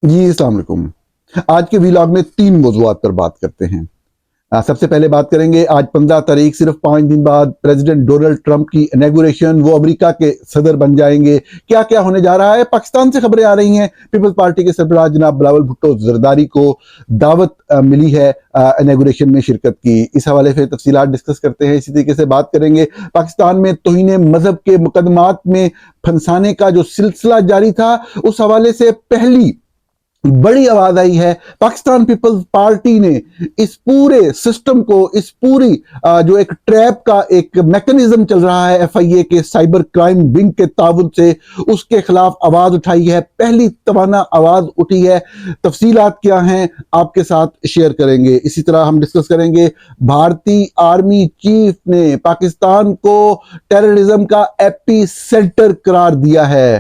جی السلام علیکم۔ آج کے ویلاگ میں 3 موضوعات پر بات کرتے ہیں۔ سب سے پہلے بات کریں گے آج 15 تاریخ صرف 5 دن بعد پریزیڈنٹ ڈونلڈ ٹرمپ کی انیگوریشن، وہ امریکہ کے صدر بن جائیں گے۔ کیا کیا ہونے جا رہا ہے؟ پاکستان سے خبریں آ رہی ہیں۔ پیپلز پارٹی کے سربراہ جناب بلاول بھٹو زرداری کو دعوت ملی ہے انیگوریشن میں شرکت کی۔ اس حوالے سے تفصیلات ڈسکس کرتے ہیں۔ اسی طریقے سے بات کریں گے پاکستان میں توہین مذہب کے مقدمات میں پھنسانے کا جو سلسلہ جاری تھا، اس حوالے سے پہلی بڑی آواز آئی ہے۔ پاکستان پیپلز پارٹی نے اس پورے سسٹم کو، اس پوری جو ایک ٹریپ کا ایک میکنزم چل رہا ہے FIA کے سائبر کرائم ونگ کے تعاون سے، اس کے خلاف آواز اٹھائی ہے۔ پہلی توانا آواز اٹھی ہے۔ تفصیلات کیا ہیں آپ کے ساتھ شیئر کریں گے۔ اسی طرح ہم ڈسکس کریں گے بھارتی آرمی چیف نے پاکستان کو ٹیررزم کا ایپی سینٹر قرار دیا ہے۔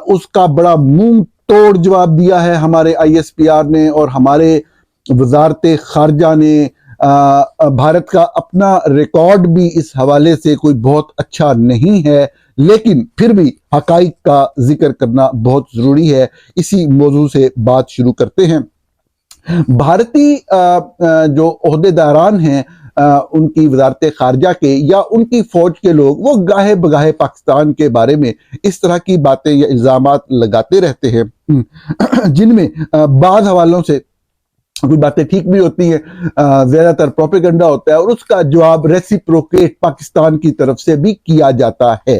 اس کا بڑا منہ توڑ جواب دیا ہے ہمارے ISPR نے اور ہمارے وزارت خارجہ نے۔ بھارت کا اپنا ریکارڈ بھی اس حوالے سے کوئی بہت اچھا نہیں ہے، لیکن پھر بھی حقائق کا ذکر کرنا بہت ضروری ہے۔ اسی موضوع سے بات شروع کرتے ہیں۔ بھارتی جو عہدیداران ہیں ان کی وزارت خارجہ کے یا ان کی فوج کے لوگ، وہ گاہے بگاہے پاکستان کے بارے میں اس طرح کی باتیں یا الزامات لگاتے رہتے ہیں، جن میں بعض حوالوں سے کوئی باتیں ٹھیک بھی ہوتی ہیں، زیادہ تر پروپیگنڈا ہوتا ہے، اور اس کا جواب ریسیپروکیٹ پاکستان کی طرف سے بھی کیا جاتا ہے۔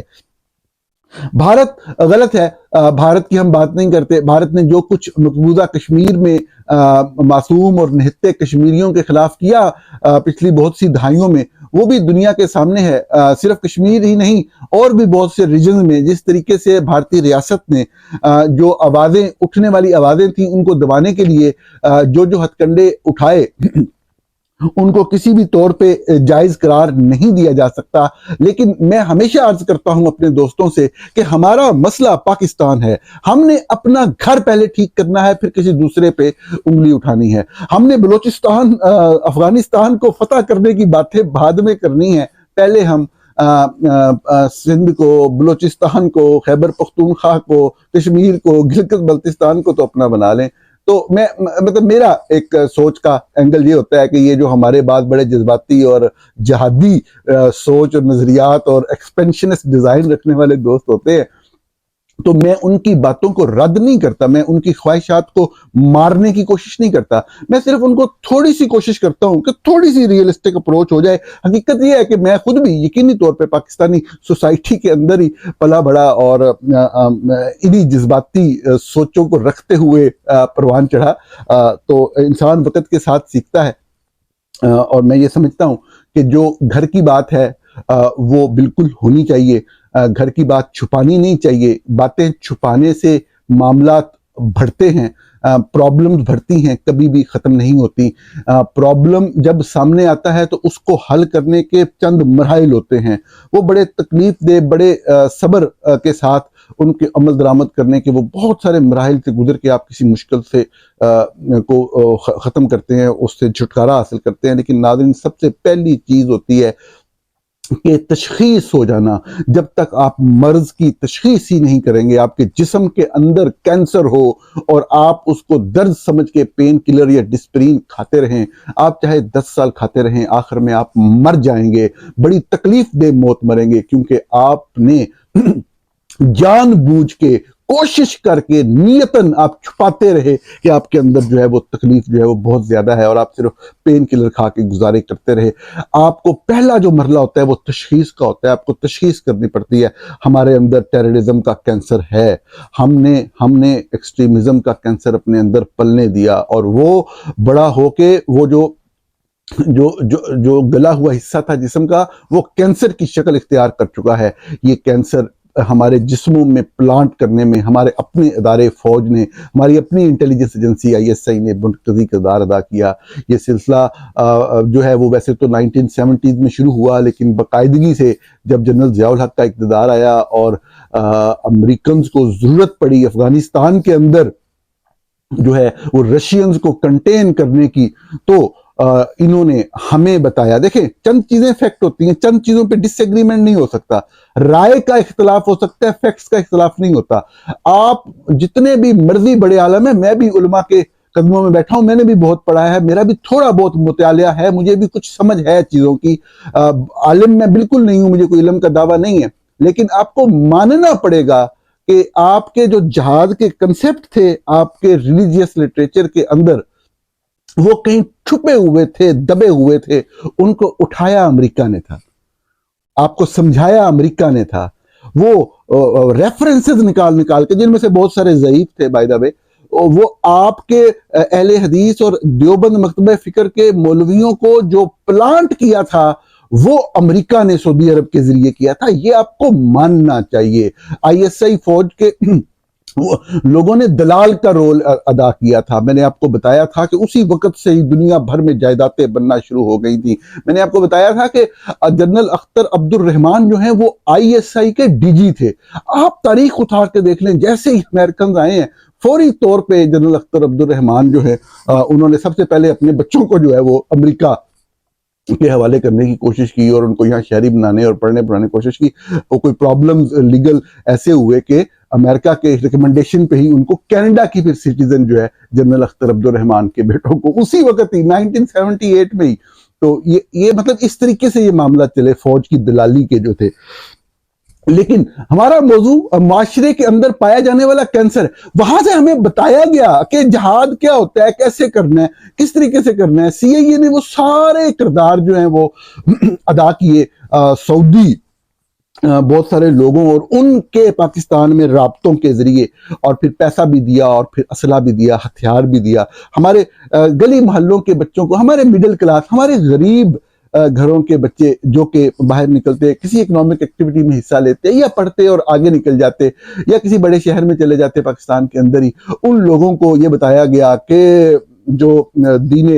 بھارت غلط ہے، بھارت کی ہم بات نہیں کرتے۔ بھارت نے جو کچھ مقبوضہ کشمیر میں معصوم اور نہتے کشمیریوں کے خلاف کیا پچھلی بہت سی دہائیوں میں، وہ بھی دنیا کے سامنے ہے۔ صرف کشمیر ہی نہیں، اور بھی بہت سے ریجنز میں جس طریقے سے بھارتی ریاست نے جو آوازیں، اٹھنے والی آوازیں تھیں، ان کو دبانے کے لیے جو ہتھ کنڈے اٹھائے، ان کو کسی بھی طور پہ جائز قرار نہیں دیا جا سکتا۔ لیکن میں ہمیشہ عرض کرتا ہوں اپنے دوستوں سے کہ ہمارا مسئلہ پاکستان ہے۔ ہم نے اپنا گھر پہلے ٹھیک کرنا ہے، پھر کسی دوسرے پہ انگلی اٹھانی ہے۔ ہم نے بلوچستان، افغانستان کو فتح کرنے کی باتیں بعد میں کرنی ہے۔ پہلے ہم سندھ کو، بلوچستان کو، خیبر پختونخوا کو، کشمیر کو، گلگت بلتستان کو تو اپنا بنا لیں۔ تو میں مطلب میرا ایک سوچ کا اینگل یہ ہوتا ہے کہ یہ جو ہمارے بعد بڑے جذباتی اور جہادی سوچ اور نظریات اور ایکسپینشنسٹ ڈیزائن رکھنے والے دوست ہوتے ہیں، تو میں ان کی باتوں کو رد نہیں کرتا، میں ان کی خواہشات کو مارنے کی کوشش نہیں کرتا۔ میں صرف ان کو تھوڑی سی کوشش کرتا ہوں کہ تھوڑی سی ریئلسٹک اپروچ ہو جائے۔ حقیقت یہ ہے کہ میں خود بھی یقینی طور پہ پاکستانی سوسائٹی کے اندر ہی پلا بڑا اور انہی جذباتی سوچوں کو رکھتے ہوئے پروان چڑھا۔ تو انسان وقت کے ساتھ سیکھتا ہے، اور میں یہ سمجھتا ہوں کہ جو گھر کی بات ہے وہ بالکل ہونی چاہیے۔ گھر کی بات چھپانی نہیں چاہیے۔ باتیں چھپانے سے معاملات بڑھتے ہیں، پرابلمز بڑھتی ہیں، کبھی بھی ختم نہیں ہوتی۔ پرابلم جب سامنے آتا ہے تو اس کو حل کرنے کے چند مراحل ہوتے ہیں، وہ بڑے تکلیف دہ، بڑے صبر کے ساتھ ان کے عمل درآمد کرنے کے وہ بہت سارے مراحل سے گزر کے آپ کسی مشکل سے کو ختم کرتے ہیں، اس سے چھٹکارا حاصل کرتے ہیں۔ لیکن ناظرین، سب سے پہلی چیز ہوتی ہے کہ تشخیص ہو جانا۔ جب تک آپ مرض کی تشخیص ہی نہیں کریں گے، آپ کے جسم کے اندر کینسر ہو اور آپ اس کو درد سمجھ کے پین کلر یا ڈسپرین کھاتے رہیں، آپ چاہے 10 سال کھاتے رہیں، آخر میں آپ مر جائیں گے، بڑی تکلیف دہ موت مریں گے، کیونکہ آپ نے جان بوجھ کے، کوشش کر کے، نیتاً آپ چھپاتے رہے کہ آپ کے اندر جو ہے وہ تکلیف جو ہے وہ بہت زیادہ ہے، اور آپ صرف پین کلر کھا کے گزارے کرتے رہے۔ آپ کو پہلا جو مرحلہ ہوتا ہے وہ تشخیص کا ہوتا ہے۔ آپ کو تشخیص کرنی پڑتی ہے ہمارے اندر ٹیررزم کا کینسر ہے، ہم نے ایکسٹریمزم کا کینسر اپنے اندر پلنے دیا، اور وہ بڑا ہو کے وہ جو گلا ہوا حصہ تھا جسم کا، وہ کینسر کی شکل اختیار کر چکا ہے۔ یہ کینسر ہمارے جسموں میں پلانٹ کرنے میں ہمارے اپنے ادارے فوج نے، ہماری اپنی انٹیلیجنس ایجنسی ISI نے مرکزی کردار ادا کیا۔ یہ سلسلہ جو ہے وہ ویسے تو 1970s میں شروع ہوا، لیکن باقاعدگی سے جب جنرل ضیاء الحق کا اقتدار آیا اور امریکنز کو ضرورت پڑی افغانستان کے اندر جو ہے وہ رشینز کو کنٹین کرنے کی، تو انہوں نے ہمیں بتایا. دیکھیں چند چیزیں فیکٹ ہوتی ہیں, چند چیزوں پہ ڈس ایگریمنٹ نہیں ہو سکتا, رائے کا اختلاف ہو سکتا ہے, فیکٹس کا اختلاف نہیں ہوتا. آپ جتنے بھی مرضی بڑے عالم ہیں, میں بھی علماء کے قدموں میں بیٹھا ہوں, میں نے بھی بہت پڑھا ہے, میرا بھی تھوڑا بہت مطالعہ ہے, مجھے بھی کچھ سمجھ ہے چیزوں کی, عالم میں بالکل نہیں ہوں, مجھے کوئی علم کا دعویٰ نہیں ہے, لیکن آپ کو ماننا پڑے گا کہ آپ کے جو جہاد کے کنسپٹ تھے آپ کے ریلیجیس لٹریچر کے اندر, وہ کہیں چھپے ہوئے تھے, دبے ہوئے تھے, ان کو اٹھایا امریکہ نے تھا, آپ کو سمجھایا امریکہ نے تھا. وہ ریفرنسز نکال کے, جن میں سے بہت سارے ضعیف تھے بائی دا وے, وہ آپ کے اہل حدیث اور دیوبند مکتبہ فکر کے مولویوں کو جو پلانٹ کیا تھا وہ امریکہ نے سعودی عرب کے ذریعے کیا تھا. یہ آپ کو ماننا چاہیے. آئی ایس آئی فوج کے لوگوں نے دلال کا رول ادا کیا تھا. میں نے آپ کو بتایا تھا کہ اسی وقت سے ہی دنیا بھر میں جائیدادیں بننا شروع ہو گئی تھی. میں نے آپ کو بتایا تھا کہ جنرل اختر عبد الرحمان جو ہیں وہ آئی ایس آئی کے ڈی جی تھے. آپ تاریخ اٹھا کے دیکھ لیں, جیسے ہی امریکنز آئے ہیں فوری طور پہ جنرل اختر عبد الرحمان جو ہے انہوں نے سب سے پہلے اپنے بچوں کو جو ہے وہ امریکہ کے حوالے کرنے کی کوشش کی اور ان کو یہاں شہری بنانے اور پڑھنے پڑھانے کی کوشش کی. اور کوئی پرابلمز لیگل ایسے ہوئے کہ امریکہ کے ریکمنڈیشن پہ ہی ان کو کینیڈا کی پھر سٹیزن جو ہے جنرل اختر عبد الرحمان کے بیٹوں کو اسی وقت ہی 1978 میں ہی. تو یہ مطلب اس طریقے سے یہ معاملہ چلے فوج کی دلالی کے جو تھے. لیکن ہمارا موضوع معاشرے کے اندر پایا جانے والا کینسر, وہاں سے ہمیں بتایا گیا کہ جہاد کیا ہوتا ہے, کیسے کرنا ہے, کس طریقے سے کرنا ہے. سی آئی اے نے وہ سارے کردار جو ہیں وہ ادا کیے سعودی بہت سارے لوگوں اور ان کے پاکستان میں رابطوں کے ذریعے, اور پھر پیسہ بھی دیا اور پھر اسلحہ بھی دیا, ہتھیار بھی دیا. ہمارے گلی محلوں کے بچوں کو, ہمارے مڈل کلاس, ہمارے غریب گھروں کے بچے جو کہ باہر نکلتے, کسی اکنامک ایکٹیویٹی میں حصہ لیتے یا پڑھتے اور آگے نکل جاتے یا کسی بڑے شہر میں چلے جاتے پاکستان کے اندر ہی, ان لوگوں کو یہ بتایا گیا کہ جو دین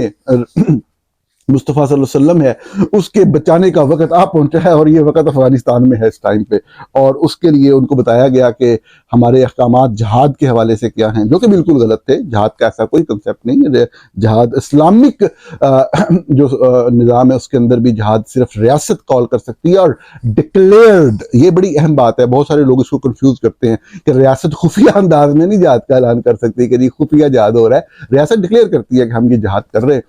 مصطفیٰ صلی اللہ علیہ وسلم ہے اس کے بچانے کا وقت آ پہنچا ہے, اور یہ وقت افغانستان میں ہے اس ٹائم پہ. اور اس کے لیے ان کو بتایا گیا کہ ہمارے احکامات جہاد کے حوالے سے کیا ہیں, جو کہ بالکل غلط تھے. جہاد کا ایسا کوئی کنسیپٹ نہیں ہے. جہاد اسلامک جو نظام ہے اس کے اندر بھی جہاد صرف ریاست کال کر سکتی ہے, اور ڈکلیئرڈ, یہ بڑی اہم بات ہے. بہت سارے لوگ اس کو کنفیوز کرتے ہیں کہ ریاست خفیہ انداز میں نہیں جہاد کا اعلان کر سکتی کہ نہیں خفیہ جہاد ہو رہا ہے. ریاست ڈکلیئر کرتی ہے کہ ہم یہ جہاد کر رہے ہیں,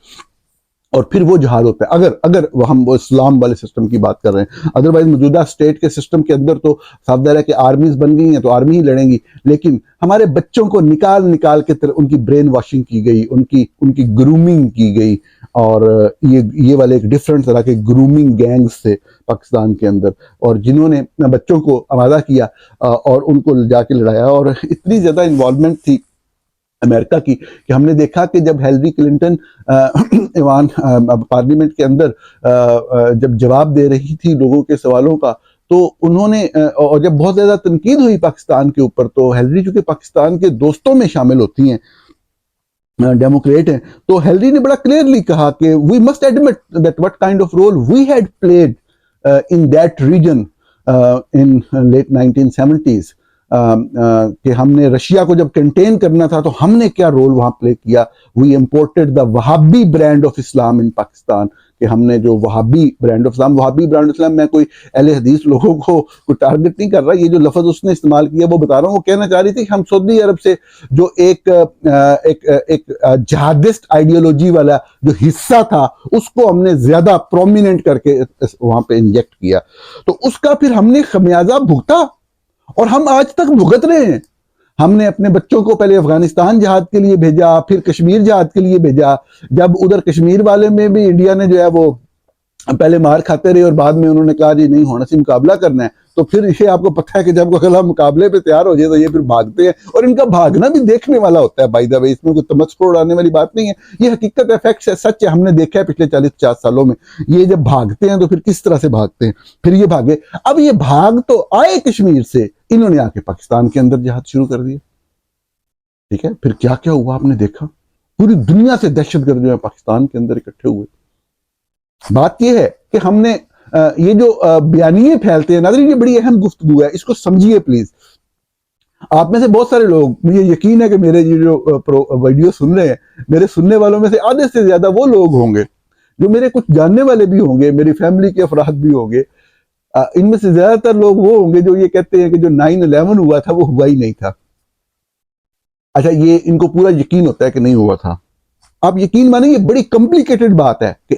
اور پھر وہ جہاد ہوتا ہے. اگر ہم وہ اسلام والے سسٹم کی بات کر رہے ہیں, ادروائز موجودہ اسٹیٹ کے سسٹم کے اندر تو صاف ظاہر ہے کہ آرمیز بن گئی ہیں تو آرمی ہی لڑیں گی, لیکن ہمارے بچوں کو نکال کے ان کی برین واشنگ کی گئی, ان کی گرومنگ کی گئی, اور یہ والے ایک ڈفرنٹ طرح کے گرومنگ گینگز تھے پاکستان کے اندر, اور جنہوں نے بچوں کو آمادہ کیا اور ان کو جا کے لڑایا. اور اتنی زیادہ انوالومنٹ تھی امریکہ کی کہ ہم نے دیکھا کہ جب ہیلری کلنٹن ایوان پارلیمنٹ کے اندر جب جواب دے رہی تھی لوگوں کے سوالوں کا, تو انہوں نے, اور جب بہت زیادہ تنقید ہوئی پاکستان کے اوپر, تو ہیلری چونکہ پاکستان کے دوستوں میں شامل ہوتی ہیں, ڈیموکریٹ ہیں, تو ہیلری نے بڑا کلیئرلی کہا کہ we must admit that what kind of role we had played in that region in late 1970s, کہ ہم نے رشیا کو جب کنٹین کرنا تھا تو ہم نے کیا رول وہاں پلے کیا. وی imported the Wahhabi brand of اسلام ان پاکستان, کہ ہم نے جو وہابی برانڈ آف اسلام, میں کوئی اہل حدیث لوگوں کو ٹارگٹ نہیں کر رہا, یہ جو لفظ اس نے استعمال کیا وہ بتا رہا ہوں. وہ کہنا چاہ رہی تھی کہ ہم سعودی عرب سے جو ایک جہادسٹ آئیڈیالوجی والا جو حصہ تھا اس کو ہم نے زیادہ پرومیننٹ کر کے وہاں پہ انجیکٹ کیا, تو اس کا پھر ہم نے خمیازہ بھگتا, اور ہم آج تک بھگت رہے ہیں. ہم نے اپنے بچوں کو پہلے افغانستان جہاد کے لیے بھیجا, پھر کشمیر جہاد کے لیے بھیجا. جب ادھر کشمیر والے میں بھی انڈیا نے جو ہے وہ پہلے مار کھاتے رہے اور بعد میں انہوں نے کہا جی نہیں ہونا سی مقابلہ کرنا ہے, تو پھر یہ آپ کو پتہ ہے کہ جب اگلا مقابلے پہ تیار ہو جائے تو یہ پھر بھاگتے ہیں, اور ان کا بھاگنا بھی دیکھنے والا ہوتا ہے بائی دا وے, اس میں کوئی تمسخر اڑانے والی بات نہیں ہے, یہ حقیقت ہے, فیکٹس ہے, سچ ہے. ہم نے دیکھا ہے پچھلے 40-50 سالوں میں یہ جب بھاگتے ہیں تو پھر کس طرح سے بھاگتے ہیں. پھر یہ بھاگے, اب یہ بھاگ تو آئے کشمیر سے, انہوں نے آ کے پاکستان کے اندر جہاد شروع کر دیا. ٹھیک ہے, پھر کیا کیا ہوا آپ نے دیکھا, پوری دنیا سے دہشت گرد جو ہے پاکستان کے اندر اکٹھے ہوئے. بات یہ ہے کہ ہم نے یہ جو بیانیے پھیلتے ہیں, ناظرین یہ بڑی اہم گفتگو ہے, اس کو سمجھیے پلیز. آپ میں سے بہت سارے لوگ, مجھے یقین ہے کہ میرے یہ جو ویڈیو سن رہے ہیں, میرے سننے والوں میں سے آدھے سے زیادہ وہ لوگ ہوں گے جو میرے کچھ جاننے والے بھی ہوں گے، میری فیملی کے افراد بھی ہوں گے، ان میں سے زیادہ تر لوگ وہ ہوں گے جو یہ کہتے ہیں کہ جو 9/11 ہوا تھا وہ ہوا ہی نہیں تھا. اچھا، یہ ان کو پورا یقین ہوتا ہے کہ نہیں ہوا تھا. آپ یقین مانیں یہ بڑی کمپلیکیٹڈ بات ہے کہ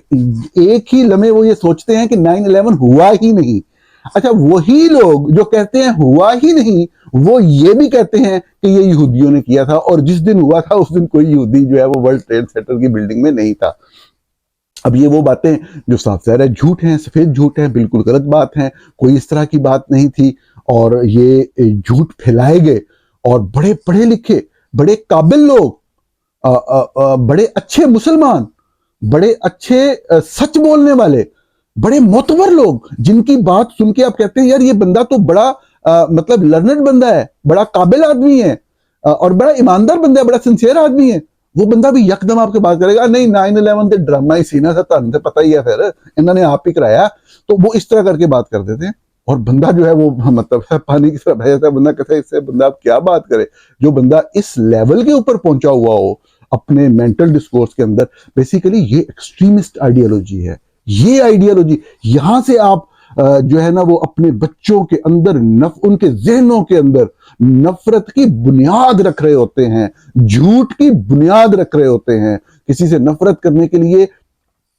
ایک ہی لمحے وہ یہ سوچتے ہیں کہ 9/11 ہوا ہی نہیں. اچھا، وہی لوگ جو کہتے ہیں ہوا ہی نہیں، وہ یہ بھی کہتے ہیں کہ یہ یہودیوں نے کیا تھا، اور جس دن ہوا تھا اس دن کوئی یہودی جو ہے وہ ورلڈ ٹریڈ سینٹر کی بلڈنگ میں نہیں تھا. اب یہ وہ باتیں جو صاف ظاہر ہے جھوٹ ہیں، سفید جھوٹ ہیں، بالکل غلط بات ہیں. کوئی اس طرح کی بات نہیں تھی، اور یہ جھوٹ پھیلائے گئے، اور بڑے پڑھے لکھے، بڑے قابل لوگ، بڑے اچھے مسلمان، بڑے اچھے سچ بولنے والے، بڑے معتبر لوگ، جن کی بات سن کے آپ کہتے ہیں یار یہ بندہ تو بڑا مطلب لرنڈ بندہ ہے، بڑا قابل آدمی ہے، اور بڑا ایماندار بندہ ہے، بڑا سنسیئر آدمی ہے. وہ بندہ بھی یکدم آپ کے بات کرے گا نہیں 9/11 تے ڈرامہ ہی سینا تھا، تہن تے پتہ ہی ہے، پھر انہوں نے آپ ہی کرایا. تو وہ اس طرح کر کے بات کرتے تھے، اور بندہ جو ہے وہ مطلب پانی کی طرح بہ جاتا ہے. بندہ کہتا ہے اس سے بندہ آپ کیا بات کرے. جو بندہ اس لیول کے اوپر پہنچا ہوا ہو اپنے مینٹل ڈسکورس کے اندر، بیسیکلی یہ ایکسٹریمسٹ آئیڈیالوجی ہے. یہ آئیڈیالوجی یہاں سے آپ جو ہے نا وہ اپنے بچوں کے اندر ان کے ذہنوں کے اندر نفرت کی بنیاد رکھ رہے ہوتے ہیں، جھوٹ کی بنیاد رکھ رہے ہوتے ہیں. کسی سے نفرت کرنے کے لیے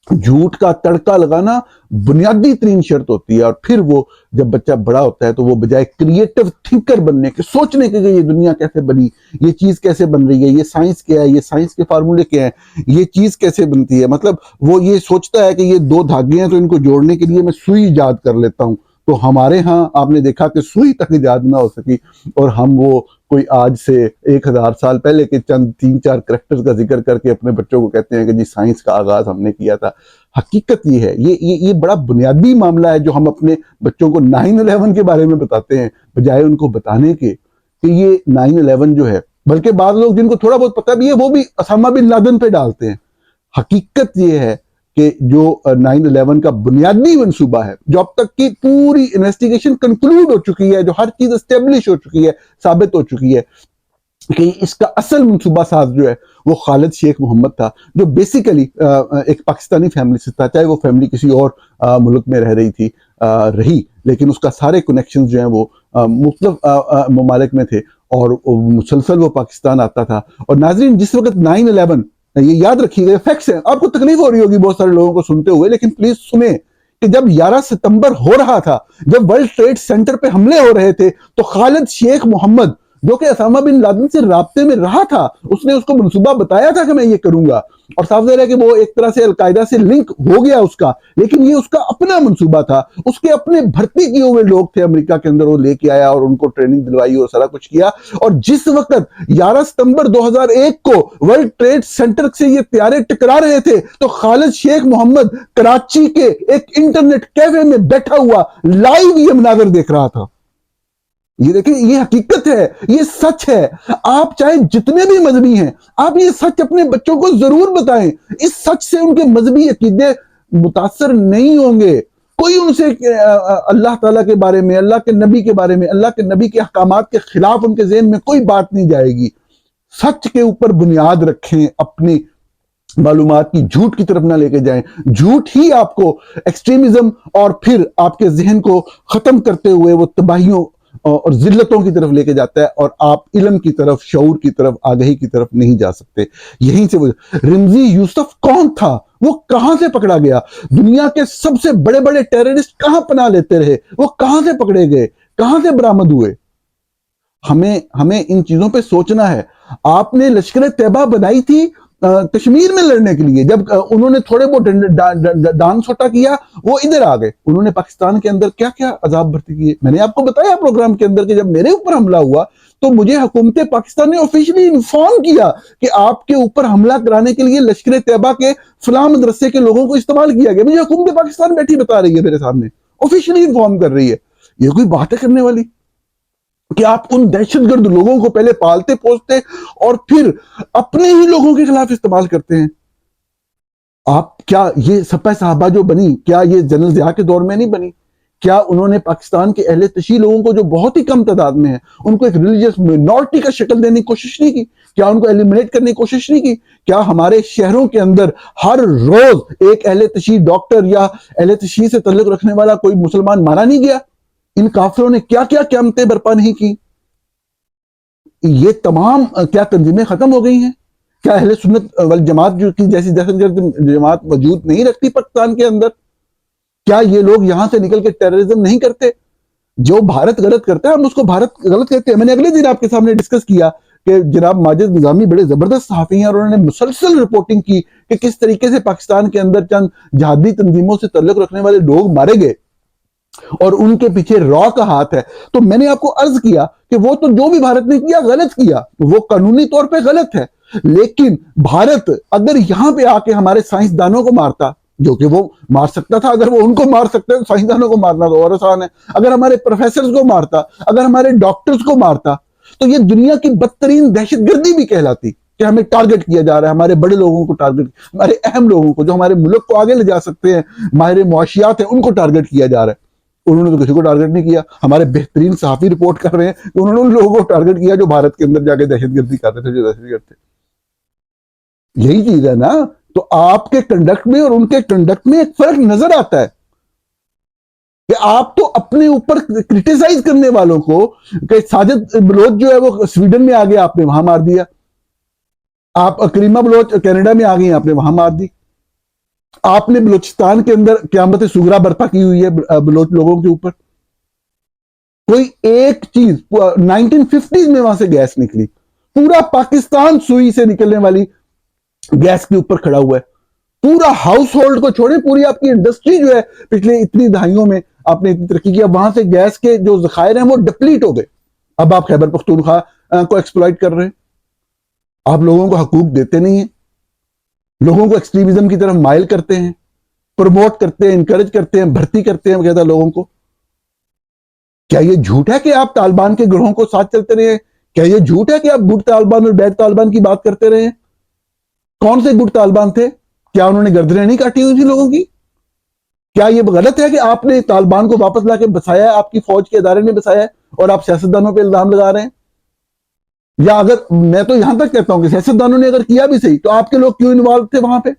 جھوٹ کا تڑکا لگانا بنیادی ترین شرط ہوتی ہے. اور پھر وہ جب بچہ بڑا ہوتا ہے تو وہ بجائے کریٹو تھنکر بننے کے، سوچنے کے کہ یہ دنیا کیسے بنی، یہ چیز کیسے بن رہی ہے، یہ سائنس کیا ہے، یہ سائنس کے فارمولے کیا ہیں، یہ چیز کیسے بنتی ہے، مطلب وہ یہ سوچتا ہے کہ یہ دو دھاگے ہیں تو ان کو جوڑنے کے لیے میں سوئی ایجاد کر لیتا ہوں. تو ہمارے ہاں آپ نے دیکھا کہ سوئی تک ایجاد نہ ہو سکی، اور ہم وہ کوئی آج سے 1000 سال پہلے کے چند 3-4 کریکٹرز کا ذکر کر کے اپنے بچوں کو کہتے ہیں کہ جی سائنس کا آغاز ہم نے کیا تھا. حقیقت یہ ہے، یہ بڑا بنیادی معاملہ ہے جو ہم اپنے بچوں کو 9/11 کے بارے میں بتاتے ہیں، بجائے ان کو بتانے کے کہ یہ 9/11 جو ہے. بلکہ بعض لوگ جن کو تھوڑا بہت پتہ بھی ہے وہ بھی اسامہ بن لادن پہ ڈالتے ہیں. حقیقت یہ ہے کہ جو 9/11 کا بنیادی منصوبہ ہے، جو اب تک کی پوری انویسٹیگیشن کنکلوڈ ہو چکی ہے، جو ہر چیز اسٹیبلش ہو چکی ہے، ثابت ہو چکی ہے کہ اس کا اصل منصوبہ ساز جو ہے وہ خالد شیخ محمد تھا، جو بیسیکلی ایک پاکستانی فیملی سے تھا. چاہے وہ فیملی کسی اور ملک میں رہ رہی تھی، لیکن اس کا سارے کنیکشنز جو ہیں وہ مختلف ممالک میں تھے، اور مسلسل وہ پاکستان آتا تھا. اور ناظرین، جس وقت 9/11، یہ یاد رکھیے گا، فیکٹس ہیں، آپ کو تکلیف ہو رہی ہوگی بہت سارے لوگوں کو سنتے ہوئے، لیکن پلیز سنیں کہ جب 11 ستمبر ہو رہا تھا، جب ورلڈ ٹریڈ سینٹر پہ حملے ہو رہے تھے، تو خالد شیخ محمد جو کہ اسامہ بن لادن سے رابطے میں رہا تھا، اس نے اس کو منصوبہ بتایا تھا کہ میں یہ کروں گا. اور صاف ظاہر ہے کہ وہ ایک طرح سے القاعدہ سے لنک ہو گیا اس کا، لیکن یہ اس کا اپنا منصوبہ تھا. اس کے اپنے بھرتی کیے ہوئے لوگ تھے امریکہ کے اندر، وہ لے کے آیا اور ان کو ٹریننگ دلوائی اور سارا کچھ کیا. اور جس وقت 11 ستمبر 2001 کو ورلڈ ٹریڈ سینٹر سے یہ طیارے ٹکرا رہے تھے، تو خالد شیخ محمد کراچی کے ایک انٹرنیٹ کیفے میں بیٹھا ہوا لائیو یہ مناظر دیکھ رہا تھا. یہ دیکھیں، یہ حقیقت ہے، یہ سچ ہے. آپ چاہے جتنے بھی مذہبی ہیں، آپ یہ سچ اپنے بچوں کو ضرور بتائیں. اس سچ سے ان کے مذہبی عقیدے متاثر نہیں ہوں گے. کوئی ان سے اللہ تعالیٰ کے بارے میں، اللہ کے نبی کے بارے میں، اللہ کے نبی کے احکامات کے خلاف ان کے ذہن میں کوئی بات نہیں جائے گی. سچ کے اوپر بنیاد رکھیں اپنی معلومات کی، جھوٹ کی طرف نہ لے کے جائیں. جھوٹ ہی آپ کو ایکسٹریمزم اور پھر آپ کے ذہن کو ختم کرتے ہوئے وہ تباہیوں اور ذلتوں کی طرف لے کے جاتا ہے، اور آپ علم کی طرف، شعور کی طرف، آگہی کی طرف نہیں جا سکتے. یہیں سے وہ رمزی یوسف کون تھا، وہ کہاں سے پکڑا گیا، دنیا کے سب سے بڑے بڑے ٹیررسٹ کہاں پناہ لیتے رہے، وہ کہاں سے پکڑے گئے، کہاں سے برآمد ہوئے. ہمیں ان چیزوں پہ سوچنا ہے. آپ نے لشکر طیبہ بنائی تھی کشمیر میں لڑنے کے لیے، جب انہوں نے تھوڑے بہت ڈان سوٹا کیا، وہ ادھر آ گئے. انہوں نے پاکستان کے اندر کیا کیا عذاب بھرتی کیے. میں نے آپ کو بتایا پروگرام کے اندر کہ جب میرے اوپر حملہ ہوا تو مجھے حکومت پاکستان نے آفیشلی انفارم کیا کہ آپ کے اوپر حملہ کرانے کے لیے لشکر طیبہ کے فلاں مدرسے کے لوگوں کو استعمال کیا گیا. مجھے حکومت پاکستان بیٹھی بتا رہی ہے میرے سامنے، آفیشلی انفارم کر رہی ہے. یہ کوئی بات ہے کرنے والی کہ آپ ان دہشت گرد لوگوں کو پہلے پالتے پوستے اور پھر اپنے ہی لوگوں کے خلاف استعمال کرتے ہیں. آپ کیا یہ سپہ صحابہ جو بنی، کیا یہ جنرل ضیاء کے دور میں نہیں بنی؟ کیا انہوں نے پاکستان کے اہل تشیع لوگوں کو جو بہت ہی کم تعداد میں ہیں ان کو ایک ریلیجیس مائنورٹی کا شکل دینے کی کوشش نہیں کی؟ کیا ان کو ایلیمنیٹ کرنے کی کوشش نہیں کی؟ کیا ہمارے شہروں کے اندر ہر روز ایک اہل تشیع ڈاکٹر یا اہل تشیع سے تعلق رکھنے والا کوئی مسلمان مارا نہیں گیا؟ ان کافروں نے کیا کیا قیامتیں برپا نہیں کی؟ یہ تمام کیا تنظیمیں ختم ہو گئی ہیں؟ کیا اہل سنت والجماعت جو کی جیسی دہشت گرد جماعت وجود نہیں رکھتی پاکستان کے اندر؟ کیا یہ لوگ یہاں سے نکل کے ٹیررزم نہیں کرتے؟ جو بھارت غلط کرتا ہے ہم اس کو بھارت غلط کہتے ہیں۔ میں نے اگلے دن آپ کے سامنے ڈسکس کیا کہ جناب ماجد نظامی بڑے زبردست صحافی ہیں اور انہوں نے مسلسل رپورٹنگ کی کہ کس طریقے سے پاکستان کے اندر چند جہادی تنظیموں سے تعلق رکھنے والے لوگ مارے گئے اور ان کے پیچھے را کا ہاتھ ہے۔ تو میں نے آپ کو عرض کیا کہ وہ تو جو بھی بھارت نے کیا غلط کیا، وہ قانونی طور پہ غلط ہے، لیکن بھارت اگر یہاں پہ آ کے ہمارے سائنسدانوں کو مارتا، جو کہ وہ مار سکتا تھا، اگر وہ ان کو مار سکتے تو سائنسدانوں کو مارنا تو اور آسان ہے، اگر ہمارے پروفیسرز کو مارتا، اگر ہمارے ڈاکٹرز کو مارتا تو یہ دنیا کی بدترین دہشت گردی بھی کہلاتی کہ ہمیں ٹارگٹ کیا جا رہا ہے، ہمارے بڑے لوگوں کو ٹارگٹ، ہمارے اہم لوگوں کو جو ہمارے ملک کو آگے لے جا سکتے ہیں، ماہر معاشیات ہیں، ان کو ٹارگٹ کیا جا رہا ہے۔ انہوں نے تو کسی کو ٹارگٹ نہیں کیا۔ ہمارے بہترین صحافی رپورٹ کر رہے ہیں کہ انہوں نے ان لوگوں کو ٹارگٹ کیا جو بھارت کے اندر جا کے دہشت گردی کر رہے تھے، جو دہشت گرد تھے۔ یہی چیز ہے نا، تو آپ کے کنڈکٹ میں اور ان کے کنڈکٹ میں ایک فرق نظر آتا ہے کہ آپ تو اپنے اوپر کرٹیسائز کرنے والوں کو، کہ ساجد بلوچ جو ہے وہ سویڈن میں آ گیا، آپ نے وہاں مار دیا، آپ کریمہ بلوچ کینیڈا میں آ گئی، آپ نے وہاں مار دی، آپ نے بلوچستان کے اندر قیامت صغریٰ برپا کی ہوئی ہے بلوچ لوگوں کے اوپر۔ کوئی ایک چیز 1950s میں وہاں سے گیس نکلی، پورا پاکستان سوئی سے نکلنے والی گیس کے اوپر کھڑا ہوا ہے، پورا ہاؤس ہولڈ کو چھوڑیں، پوری آپ کی انڈسٹری جو ہے پچھلے اتنی دہائیوں میں آپ نے اتنی ترقی کیا، وہاں سے گیس کے جو ذخائر ہیں وہ ڈپلیٹ ہو گئے۔ اب آپ خیبر پختونخوا کو ایکسپلائٹ کر رہے ہیں، آپ لوگوں کو حقوق دیتے نہیں ہیں، لوگوں کو ایکسٹریمزم کی طرف مائل کرتے ہیں، پروموٹ کرتے ہیں، انکریج کرتے ہیں، بھرتی کرتے ہیں وغیرہ لوگوں کو۔ کیا یہ جھوٹ ہے کہ آپ طالبان کے گروہوں کو ساتھ چلتے رہے ہیں؟ کیا یہ جھوٹ ہے کہ آپ گڈ طالبان اور بیڈ طالبان کی بات کرتے رہے ہیں؟ کون سے گڈ طالبان تھے؟ کیا انہوں نے گردنیں نہیں کاٹی ہوئی تھی لوگوں کی؟ کیا یہ غلط ہے کہ آپ نے طالبان کو واپس لا کے بسایا ہے، آپ کی فوج کے ادارے نے بسایا ہے، اور آپ سیاستدانوں پہ الزام لگا رہے ہیں؟ یا اگر میں تو یہاں تک کہتا ہوں کہ سیاستدانوں نے اگر کیا بھی صحیح، تو آپ کے لوگ کیوں انوالو تھے وہاں پہ؟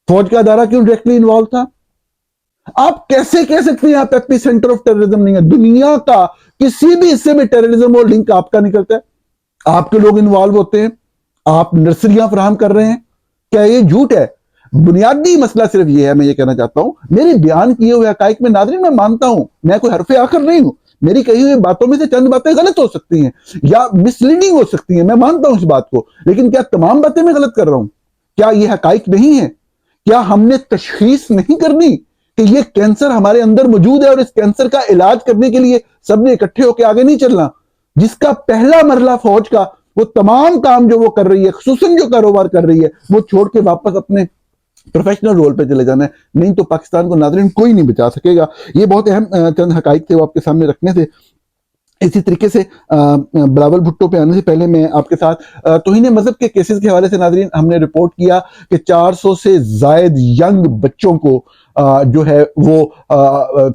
فوج کا ادارہ کیوں ڈائریکٹلی انوالو تھا؟ آپ کیسے کہہ سکتے ہیں آپ ایپی سینٹر آف ٹیررزم نہیں ہے؟ دنیا کا کسی بھی حصے میں ٹیررزم اور لنک آپ کا نکلتا ہے، آپ کے لوگ انوالو ہوتے ہیں، آپ نرسریاں فراہم کر رہے ہیں۔ کیا یہ جھوٹ ہے؟ بنیادی مسئلہ صرف یہ ہے، میں یہ کہنا چاہتا ہوں، میرے بیان کیے ہوئے حقائق میں ناظرین میں مانتا ہوں، میں کوئی حرف آخر نہیں ہوں، میری کہی ہوئی باتوں میں سے چند باتیں غلط ہو سکتی ہیں یا مس لیڈنگ ہو سکتی ہیں، میں مانتا ہوں اس بات کو، لیکن کیا تمام باتیں میں غلط کر رہا ہوں؟ کیا یہ حقائق نہیں ہے؟ کیا ہم نے تشخیص نہیں کرنی کہ یہ کینسر ہمارے اندر موجود ہے اور اس کینسر کا علاج کرنے کے لیے سب نے اکٹھے ہو کے آگے نہیں چلنا؟ جس کا پہلا مرحلہ فوج کا، وہ تمام کام جو وہ کر رہی ہے، خصوصاً جو کاروبار کر رہی ہے، وہ چھوڑ کے واپس اپنے پروفیشنل رول پہ چلے جانا ہے، نہیں تو پاکستان کو ناظرین کوئی نہیں بچا سکے گا۔ یہ بہت اہم چند حقائق تھے وہ آپ کے سامنے رکھنے تھے۔ اسی طریقے سے بلاول بھٹو پہ آنے سے پہلے میں آپ کے ساتھ توہین مذہب کے کیسز کے حوالے سے ناظرین ہم نے رپورٹ کیا کہ 400 سے زائد ینگ بچوں کو جو ہے وہ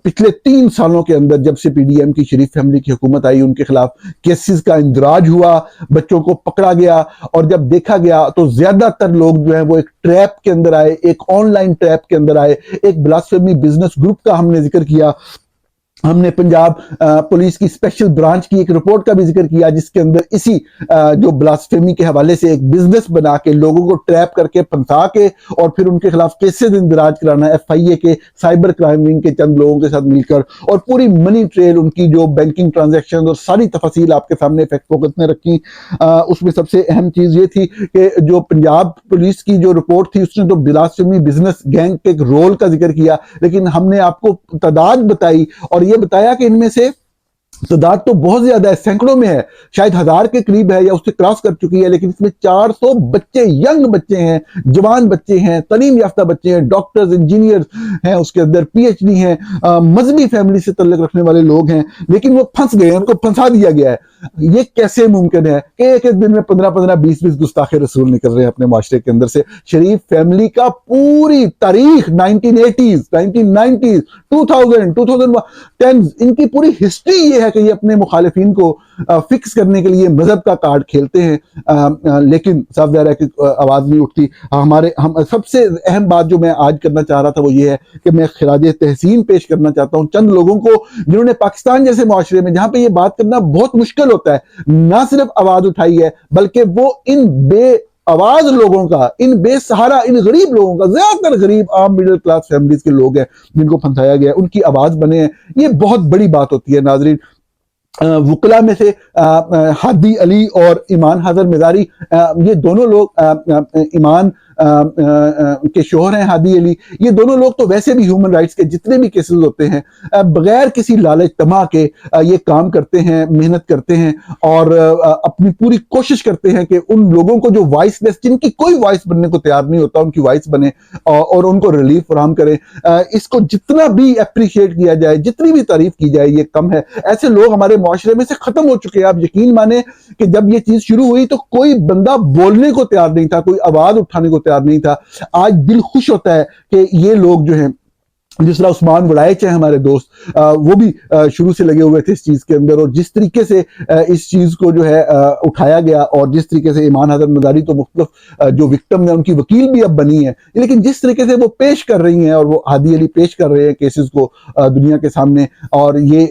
پچھلے 3 سالوں کے اندر جب سے پی ڈی ایم کی شریف فیملی کی حکومت آئی ان کے خلاف کیسز کا اندراج ہوا، بچوں کو پکڑا گیا، اور جب دیکھا گیا تو زیادہ تر لوگ جو ہیں وہ ایک ٹریپ کے اندر آئے، ایک آن لائن ٹریپ کے اندر آئے۔ ایک بلاسفیمی بزنس گروپ کا ہم نے ذکر کیا، ہم نے پنجاب پولیس کی اسپیشل برانچ کی ایک رپورٹ کا بھی ذکر کیا جس کے اندر اسی جو بلاسفیمی کے حوالے سے ایک بزنس بنا کے لوگوں کو ٹریپ کر کے پھنسا کے اور پھر ان کے خلاف کیسز اندراج کرانا، ایف آئی اے کے سائبر کرائم ونگ کے چند لوگوں کے ساتھ مل کر، اور پوری منی ٹریل ان کی جو بینکنگ ٹرانزیکشن اور ساری تفاصیل آپ کے سامنے فیکٹ فوکس نے رکھی۔ اس میں سب سے اہم چیز یہ تھی کہ جو پنجاب پولیس کی جو رپورٹ تھی اس نے تو بلاسفیمی بزنس گینگ کے ایک رول کا ذکر کیا، لیکن ہم نے آپ کو تعداد بتائی اور یہ بتایا کہ ان میں سے تعداد تو بہت زیادہ ہے، سینکڑوں میں ہے، شاید 1000 کے قریب ہے یا اس سے کراس کر چکی ہے، لیکن اس میں 400 بچے، ینگ بچے ہیں، جوان بچے ہیں، تعلیم یافتہ بچے ہیں، ڈاکٹرز، انجینئر ہیں، اس کے اندر پی ایچ ڈی ہیں، مذہبی فیملی سے تعلق رکھنے والے لوگ ہیں، لیکن وہ پھنس گئے ہیں، ان کو پھنسا دیا گیا ہے۔ یہ کیسے ممکن ہے کہ ایک ایک دن میں 15 20 گستاخ رسول نکل رہے ہیں اپنے معاشرے کے اندر سے؟ شریف فیملی کا پوری تاریخ 1980s 1990s 2000 2010 ان کی پوری ہسٹری یہ ہے کہ یہ اپنے مخالفین کو فکس کرنے کے لیے مذہب کا کارڈ کھیلتے ہیں، لیکن صاف ظاہر ہے کہ آواز نہیں اٹھتی۔ ہم سب سے اہم بات جو میں آج کرنا چاہ رہا تھا وہ یہ ہے کہ میں خراج تحسین پیش کرنا چاہتا ہوں چند لوگوں کو جنہوں نے پاکستان جیسے معاشرے میں جہاں پہ یہ بات کرنا بہت مشکل ہوتا ہے نہ صرف آواز اٹھائی ہے، بلکہ وہ ان بے آواز لوگوں کا، ان بے سہارا، ان غریب لوگوں کا، زیادہ تر غریب عام مڈل کلاس فیملیز کے لوگ ہیں جن کو پھنسایا گیا ہے، ان کی آواز بنے ہیں۔ یہ بہت بڑی بات ہوتی ہے ناظرین۔ وکلا میں سے ہادی علی اور ایمان حضر مزاری، یہ دونوں لوگ، ایمان کے شوہر ہیں ہادی علی، یہ دونوں لوگ تو ویسے بھی ہیومن رائٹس کے جتنے بھی کیسز ہوتے ہیں بغیر کسی لالچ طمع کے یہ کام کرتے ہیں، محنت کرتے ہیں اور اپنی پوری کوشش کرتے ہیں کہ ان لوگوں کو جو وائس لیس، جن کی کوئی وائس بننے کو تیار نہیں ہوتا، ان کی وائس بنے اور ان کو ریلیف فراہم کریں۔ اس کو جتنا بھی اپریشیٹ کیا جائے، جتنی بھی تعریف کی جائے، یہ کم ہے۔ ایسے لوگ ہمارے معاشرے میں سے ختم ہو چکے ہیں۔ آپ یقین مانیں کہ جب یہ چیز شروع ہوئی تو کوئی بندہ بولنے کو تیار نہیں تھا، کوئی آواز اٹھانے کو تیار نہیں تھا۔ آج دل خوش ہوتا ہے کہ یہ لوگ جو ہیں، جس طرح عثمان وڑائچ ہیں ہمارے دوست، وہ بھی شروع سے لگے ہوئے تھے اس چیز کے اندر، اور جس طریقے سے اس چیز کو جو ہے اٹھایا گیا، اور جس طریقے سے ایمان حضرت مزاری تو مختلف جو وکٹم ہیں ان کی وکیل بھی اب بنی ہیں، لیکن جس طریقے سے وہ پیش کر رہی ہیں اور وہ ہادی علی پیش کر رہے ہیں کیسز کو دنیا کے سامنے، اور یہ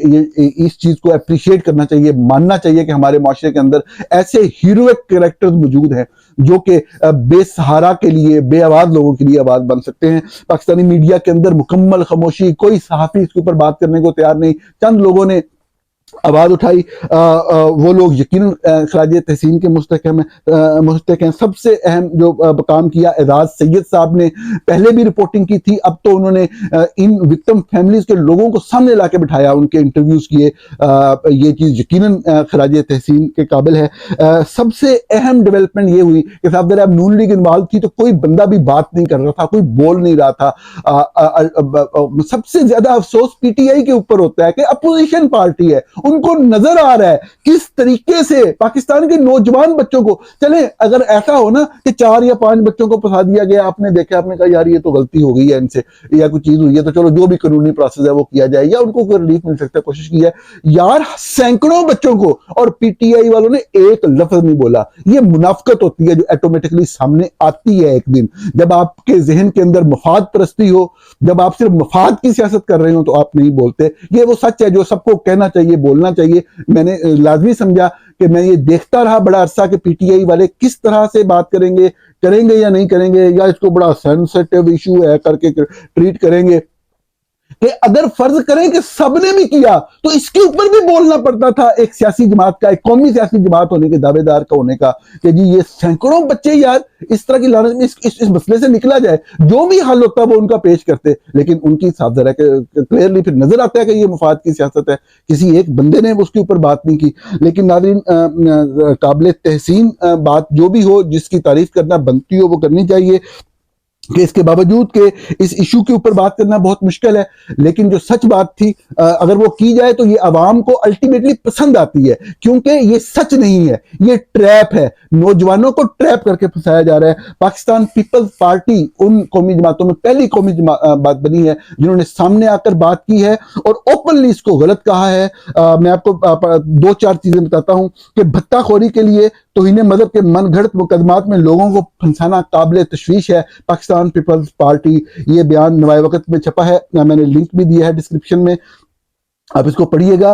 اس چیز کو اپریشیٹ کرنا چاہیے، ماننا چاہیے کہ ہمارے معاشرے کے اندر ایسے ہیروئک کریکٹرز موجود ہیں جو کہ بے سہارا کے لیے، بے آواز لوگوں کے لیے آواز بن سکتے ہیں۔ پاکستانی میڈیا کے اندر مکمل خاموشی، کوئی صحافی اس کے اوپر بات کرنے کو تیار نہیں، چند لوگوں نے آواز اٹھائی، وہ لوگ یقیناً خراج تحسین کے مستحق ہیں۔ سب سے اہم جو کام کیا اعزاز سید صاحب نے، پہلے بھی رپورٹنگ کی تھی، اب تو انہوں نے ان وکٹم فیملیز کے لوگوں کو سامنے لا کے بٹھایا، ان کے انٹرویوز کیے، یہ چیز یقیناً خراج تحسین کے قابل ہے۔ سب سے اہم ڈیولپمنٹ یہ ہوئی کہ صاحب ذرا نون لیگ انوالو تھی تو کوئی بندہ بھی بات نہیں کر رہا تھا، کوئی بول نہیں رہا تھا۔ سب سے زیادہ افسوس پی ٹی آئی کے اوپر ہوتا ہے کہ اپوزیشن پارٹی ہے، ان کو نظر آ رہا ہے کس طریقے سے پاکستان کے نوجوان بچوں کو، چلیں اگر ایسا ہو نا کہ 4 یا 5 بچوں کو پھنسا دیا گیا، آپ نے دیکھا، آپ نے کہا یار یہ تو غلطی ہو گئی ہے ان سے، یا کوئی چیز ہوئی ہے، تو چلو جو بھی قانونی پروسیس ہے وہ کیا جائے، یا ان کو کوئی ریلیف مل سکتا ہے، کوشش کی ہے۔ یار سینکڑوں بچوں کو، اور پی ٹی آئی والوں نے ایک لفظ نہیں بولا۔ یہ منافقت ہوتی ہے جو ایٹومیٹکلی سامنے آتی ہے ایک دن، جب آپ کے ذہن کے اندر مفاد پرستی ہو، جب آپ صرف مفاد کی سیاست کر رہے ہو تو آپ نہیں بولتے۔ یہ وہ سچ ہے جو سب کو کہنا چاہیے، بولنا چاہیے۔ میں نے لازمی سمجھا کہ میں یہ دیکھتا رہا بڑا عرصہ کہ پی ٹی آئی والے کس طرح سے بات کریں گے یا نہیں کریں گے، یا اس کو بڑا سینسٹیو ایشو ہے کر کے ٹریٹ کریں گے، کہ اگر فرض کریں کہ سب نے بھی کیا تو اس کے اوپر بھی بولنا پڑتا تھا ایک سیاسی جماعت کا، ایک قومی سیاسی جماعت ہونے کے دعوے دار کا ہونے کا، کہ جی یہ سینکڑوں بچے یار اس طرح کی لانت میں اس مسئلے سے نکلا جائے، جو بھی حل ہوتا ہے وہ ان کا پیش کرتے، لیکن ان کی صاف ذرا کلیئرلی پھر نظر آتا ہے کہ یہ مفاد کی سیاست ہے، کسی ایک بندے نے اس کے اوپر بات نہیں کی۔ لیکن ناظرین، قابل تحسین بات جو بھی ہو، جس کی تعریف کرنا بنتی ہو وہ کرنی چاہیے، کہ اس کے باوجود کہ اس ایشو کے اوپر بات کرنا بہت مشکل ہے، لیکن جو سچ بات تھی اگر وہ کی جائے تو یہ عوام کو الٹیمیٹلی پسند آتی ہے، کیونکہ یہ سچ نہیں ہے، یہ ٹریپ ہے، نوجوانوں کو ٹریپ کر کے پھنسایا جا رہا ہے۔ پاکستان پیپلز پارٹی ان قومی جماعتوں میں پہلی قومی بات بنی ہے جنہوں نے سامنے آ کر بات کی ہے اور اوپنلی اس کو غلط کہا ہے۔ میں آپ کو 2-4 چیزیں بتاتا ہوں کہ بھتہ خوری کے لیے توہین مذہب کے من گھڑت مقدمات میں لوگوں کو پھنسانا قابل تشویش ہے۔ پاکستان پیپلز پارٹی، یہ بیان نوائے وقت میں چھپا ہے، میں نے لنک بھی دیا ہے ڈسکرپشن میں، آپ اس کو پڑھیے گا۔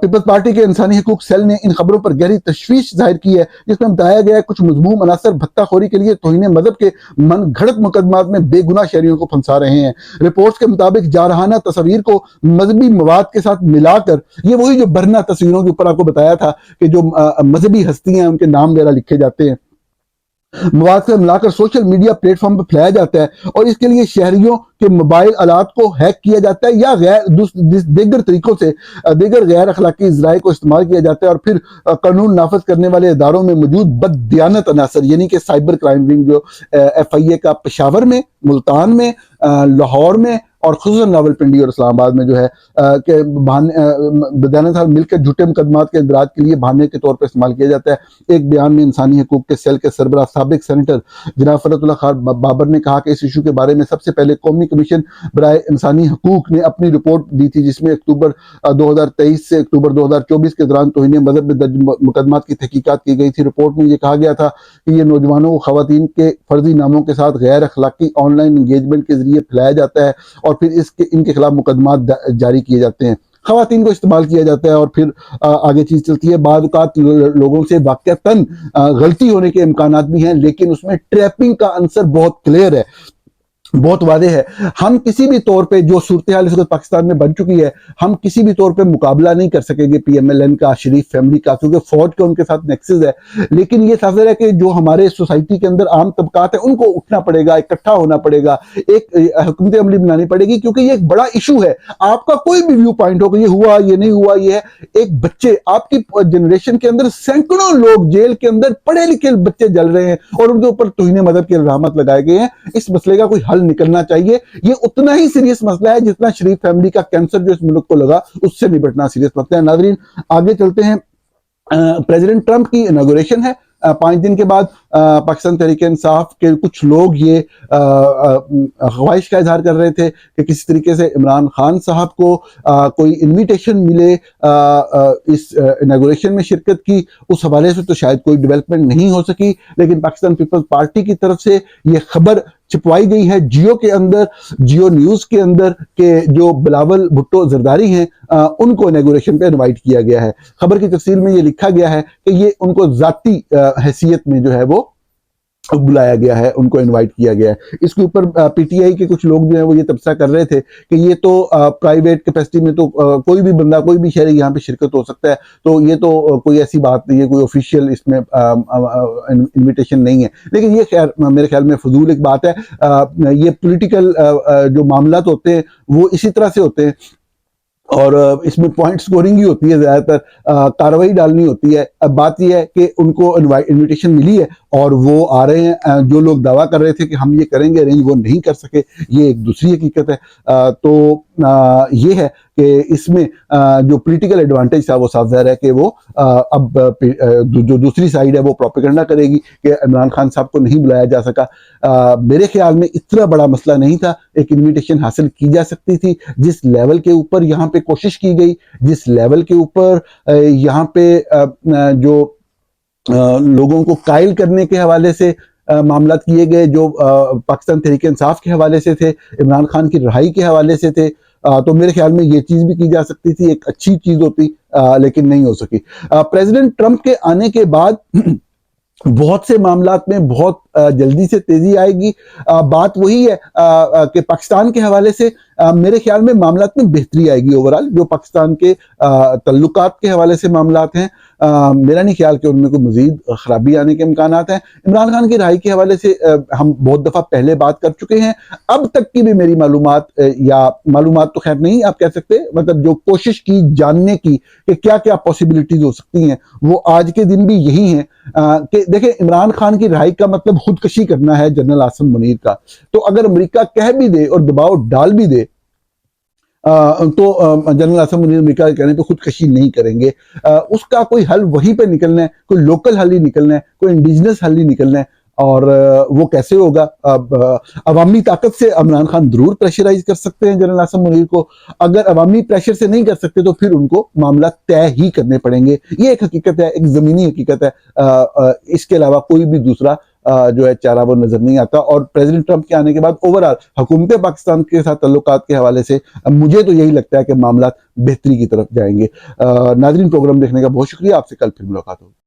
پیپلز پارٹی کے انسانی حقوق سیل نے ان خبروں پر گہری تشویش ظاہر کی ہے جس میں بتایا گیا ہے کچھ مذموم عناصر بھتہ خوری کے لیے توہین مذہب کے من گھڑت مقدمات میں بے گناہ شہریوں کو پھنسا رہے ہیں۔ رپورٹس کے مطابق جارحانہ تصاویر کو مذہبی مواد کے ساتھ ملا کر، یہ وہی جو برنا تصویروں کے اوپر آپ کو بتایا تھا کہ جو مذہبی ہستیاں ہیں ان کے نام وغیرہ لکھے جاتے ہیں، مواد سے ملا کر سوشل میڈیا پلیٹ فارم پر پھیلایا جاتا ہے اور اس کے لیے شہریوں کے موبائل آلات کو ہیک کیا جاتا ہے یا دیگر طریقوں سے دیگر غیر اخلاقی ذرائع کو استعمال کیا جاتا ہے، اور پھر قانون نافذ کرنے والے اداروں میں موجود بددیانت عناصر یعنی کہ سائبر کرائم ونگ جو ایف آئی اے کا پشاور میں، ملتان میں، لاہور میں اور خصوصاً راولپنڈی اور اسلام آباد میں جو ہے کہ بدیانت مل کر جھوٹے مقدمات کے اندراج کے لیے بہانے کے طور پر استعمال کیا جاتا ہے۔ ایک بیان میں انسانی حقوق کے سیل کے سربراہ سابق سینیٹر جناب فرحت اللہ خان بابر نے کہا کہ اس ایشو کے بارے میں سب سے پہلے قومی کمیشن برائے انسانی حقوق نے اپنی رپورٹ دی تھی، جس میں اکتوبر 2023 سے اکتوبر 2024 کے دوران توہین مذہب میں درج مقدمات کی تحقیقات کی گئی تھی۔ رپورٹ میں یہ کہا گیا تھا کہ یہ نوجوانوں کو خواتین کے فرضی ناموں کے ساتھ غیر اخلاقی آن لائن انگیجمنٹ کے ذریعے پھیلایا جاتا ہے اور پھر ان کے خلاف مقدمات جاری کیے جاتے ہیں، خواتین کو استعمال کیا جاتا ہے، اور پھر آگے چیز چلتی ہے۔ بعض اوقات لوگوں سے واقعتاً غلطی ہونے کے امکانات بھی ہیں، لیکن اس میں ٹریپنگ کا عنصر بہت کلیئر ہے، بہت واضح ہے۔ ہم کسی بھی طور پہ جو صورتحال اس وقت پاکستان میں بن چکی ہے، ہم کسی بھی طور پہ مقابلہ نہیں کر سکیں گے پی ایم ایل این کا، شریف فیملی کا، کیونکہ فوج کا ان کے ساتھ نیکسس ہے، لیکن یہ ظاہر ہے کہ جو ہمارے سوسائٹی کے اندر عام طبقات ہیں ان کو اٹھنا پڑے گا، اکٹھا ہونا پڑے گا، ایک حکمت عملی بنانی پڑے گی، کیونکہ یہ ایک بڑا ایشو ہے۔ آپ کا کوئی بھی ویو پوائنٹ ہو کہ یہ ہوا، یہ نہیں ہوا، یہ ہے ایک بچے آپ کی جنریشن کے اندر سینکڑوں لوگ جیل کے اندر پڑھے لکھے بچے جل رہے ہیں اور ان کے اوپر توہین مذہب کے الزامات لگائے گئے ہیں۔ اس مسئلے کا کوئی حل نکلنا چاہیے۔ یہ اتنا ہی سیریس مسئلہ ہے جتنا شریف فیملی کا کینسر جو اس ملک کو لگا اس سے نپٹنا سیریس مسئلہ ہے۔ ناظرین آگے چلتے ہیں۔ پریزیڈنٹ ٹرمپ کی اناگوریشن ہے 5 دن کے بعد۔ پاکستان تحریک انصاف کے کچھ لوگ یہ خواہش کا اظہار کر رہے تھے کہ کسی طریقے سے عمران خان صاحب کو کوئی انویٹیشن ملے اس اناگوریشن میں شرکت کی۔ اس حوالے سے تو شاید کوئی ڈیولپمنٹ نہیں ہو سکی، لیکن پاکستان پیپلز پارٹی کی طرف سے یہ خبر چھپوائی گئی ہے جیو کے اندر، جیو نیوز کے اندر، کہ جو بلاول بھٹو زرداری ہیں ان کو اناگوریشن پہ انوائٹ کیا گیا ہے۔ خبر کی تفصیل میں یہ لکھا گیا ہے کہ یہ ان کو ذاتی حیثیت میں جو ہے وہ بلایا گیا ہے، ان کو انوائٹ کیا گیا ہے۔ اس کے اوپر پی ٹی آئی کے کچھ لوگ جو ہیں وہ یہ تبصرہ کر رہے تھے کہ یہ تو پرائیویٹ کیپیسٹی میں تو کوئی بھی بندہ، کوئی بھی شہری یہاں پہ شرکت ہو سکتا ہے، تو یہ تو کوئی ایسی بات نہیں ہے، کوئی آفیشیل اس میں انویٹیشن نہیں ہے۔ لیکن یہ خیر میرے خیال میں فضول ایک بات ہے۔ یہ پولیٹیکل جو معاملات ہوتے ہیں وہ اسی طرح سے ہوتے ہیں، اور اس میں پوائنٹ سکورنگ ہی ہوتی ہے، زیادہ تر کاروائی ڈالنی ہوتی ہے۔ اب بات یہ ہے کہ ان کو انویٹیشن ملی ہے اور وہ آ رہے ہیں۔ جو لوگ دعویٰ کر رہے تھے کہ ہم یہ کریں گے، ارینج وہ نہیں کر سکے، یہ ایک دوسری حقیقت ہے۔ تو یہ ہے کہ اس میں جو پولیٹیکل ایڈوانٹیج تھا وہ صاف ظاہر ہے کہ وہ اب جو دوسری سائیڈ ہے وہ پروپیگنڈا کرے گی کہ عمران خان صاحب کو نہیں بلایا جا سکا۔ میرے خیال میں اتنا بڑا مسئلہ نہیں تھا، ایک انویٹیشن حاصل کی جا سکتی تھی۔ جس لیول کے اوپر یہاں پہ کوشش کی گئی، جس لیول کے اوپر یہاں پہ جو لوگوں کو قائل کرنے کے حوالے سے معاملات کیے گئے، جو پاکستان تحریک انصاف کے حوالے سے تھے، عمران خان کی رہائی کے حوالے سے تھے، تو میرے خیال میں یہ چیز بھی کی جا سکتی تھی، ایک اچھی چیز ہوتی، لیکن نہیں ہو سکی۔ پریزیڈنٹ ٹرمپ کے آنے کے بعد بہت سے معاملات میں بہت جلدی سے تیزی آئے گی۔ بات وہی ہے کہ پاکستان کے حوالے سے میرے خیال میں معاملات میں بہتری آئے گی۔ اوورال جو پاکستان کے تعلقات کے حوالے سے معاملات ہیں، میرا نہیں خیال کہ ان میں کوئی مزید خرابی آنے کے امکانات ہیں۔ عمران خان کی رہائی کے حوالے سے ہم بہت دفعہ پہلے بات کر چکے ہیں۔ اب تک کی بھی میری معلومات، یا معلومات تو خیر نہیں آپ کہہ سکتے، مطلب جو کوشش کی جاننے کی کہ کیا کیا پاسبلٹیز ہو سکتی ہیں، وہ آج کے دن بھی یہی ہیں کہ دیکھیں عمران خان کی رہائی کا مطلب خودکشی کرنا ہے جنرل عاصم منیر کا۔ تو اگر امریکہ کہہ بھی دے اور دباؤ ڈال بھی دے تو جنرل عاصم منیر امریکہ کے کہنے پہ خودکشی نہیں کریں گے۔ اس کا کوئی حل وہیں پہ نکلنا ہے، کوئی لوکل حل ہی نکلنا ہے، کوئی انڈیجنس حل ہی نکلنا ہے، اور وہ کیسے ہوگا؟ عوامی طاقت سے عمران خان ضرور پریشرائز کر سکتے ہیں جنرل عاصم منیر کو۔ اگر عوامی پریشر سے نہیں کر سکتے تو پھر ان کو معاملات طے ہی کرنے پڑیں گے۔ یہ ایک حقیقت ہے، ایک زمینی حقیقت ہے۔ اس کے علاوہ کوئی بھی دوسرا جو ہے چارہ وہ نظر نہیں آتا۔ اور پریزیڈنٹ ٹرمپ کے آنے کے بعد اوورال حکومت پاکستان کے ساتھ تعلقات کے حوالے سے مجھے تو یہی لگتا ہے کہ معاملات بہتری کی طرف جائیں گے۔ ناظرین پروگرام دیکھنے کا بہت شکریہ، آپ سے کل پھر ملاقات ہوگی۔